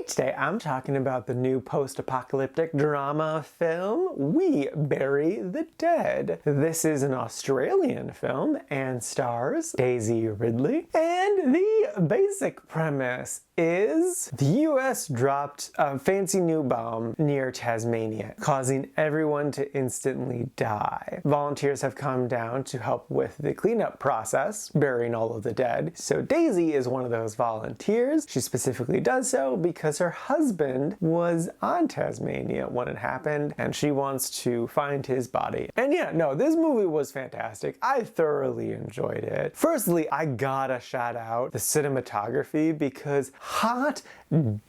Today I'm talking about the new post-apocalyptic drama film, We Bury the Dead. This is an Australian film and stars Daisy Ridley, and the basic premise is the US dropped a fancy new bomb near Tasmania, causing everyone to instantly die. Volunteers have come down to help with the cleanup process, burying all of the dead. So Daisy is one of those volunteers. She specifically does so because her husband was on Tasmania when it happened, and she wants to find his body. And yeah, no, this movie was fantastic. I thoroughly enjoyed it. Firstly, I gotta shout out the cinematography because hot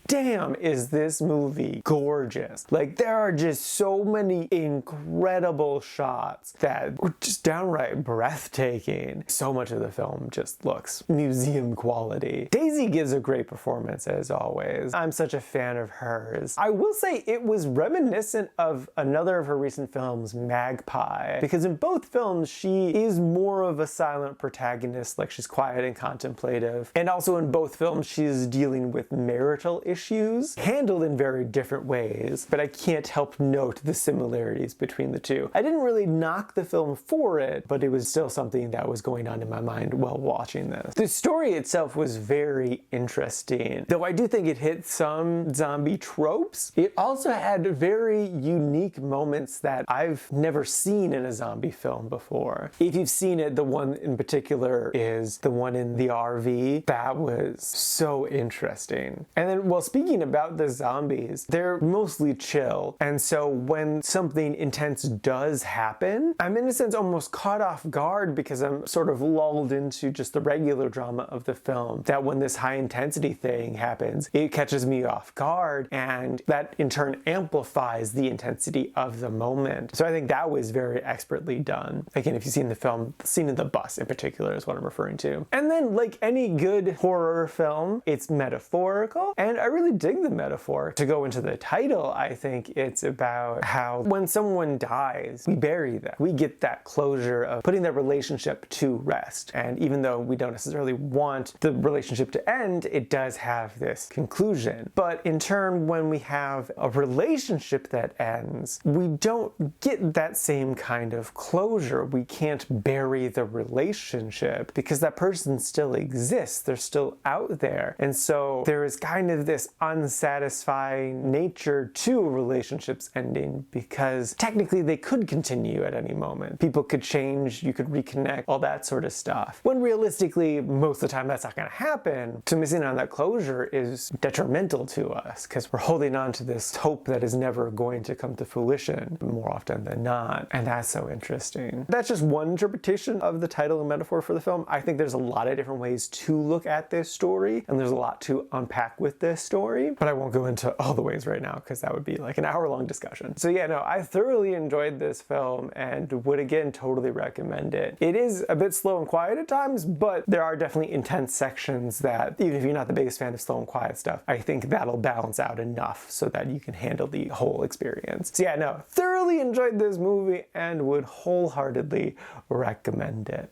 damn is this movie gorgeous. Like, there are just so many incredible shots that were just downright breathtaking. So much of the film just looks museum quality. Daisy gives a great performance as always. I'm such a fan of hers. I will say it was reminiscent of another of her recent films, Magpie, because in both films she is more of a silent protagonist, like she's quiet and contemplative. And also in both films she's dealing with marital issues, handled in very different ways, but I can't help note the similarities between the two. I didn't really knock the film for it, but it was still something that was going on in my mind while watching this. The story itself was very interesting, though I do think it hit some zombie tropes. It also had very unique moments that I've never seen in a zombie film before. If you've seen it, the one in particular is the one in the RV. That was so interesting. And then, well, speaking about the zombies, they're mostly chill, and so when something intense does happen, I'm in a sense almost caught off guard because I'm sort of lulled into just the regular drama of the film, that when this high intensity thing happens, it catches me off guard, and that in turn amplifies the intensity of the moment. So I think that was very expertly done. Again, if you've seen the film, the scene in the bus in particular is what I'm referring to. And then, like any good horror film, it's metaphorical, and I really dig the metaphor. To go into the title, I think it's about how when someone dies, we bury them. We get that closure of putting that relationship to rest. And even though we don't necessarily want the relationship to end, it does have this conclusion. But in turn, when we have a relationship that ends, we don't get that same kind of closure. We can't bury the relationship because that person still exists. They're still out there. And so there is kind of this unsatisfying nature to relationships ending, because technically they could continue at any moment. People could change, you could reconnect, all that sort of stuff. When realistically, most of the time that's not going to happen. So missing on that closure is detrimental to us because we're holding on to this hope that is never going to come to fruition more often than not. And that's so interesting. That's just one interpretation of the title and metaphor for the film. I think there's a lot of different ways to look at this story, and there's a lot to unpack with this story, but I won't go into all the ways right now because that would be like an hour-long discussion. So yeah, no, I thoroughly enjoyed this film and would again totally recommend it. It is a bit slow and quiet at times, but there are definitely intense sections that, even if you're not the biggest fan of slow and quiet stuff, I think that'll balance out enough so that you can handle the whole experience. So yeah, no, thoroughly enjoyed this movie and would wholeheartedly recommend it.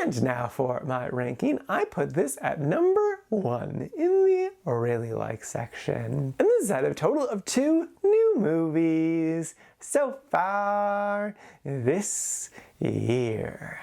And now for my ranking, I put this at number 1 in the really like section. And this is out of a total of 2 new movies so far this year.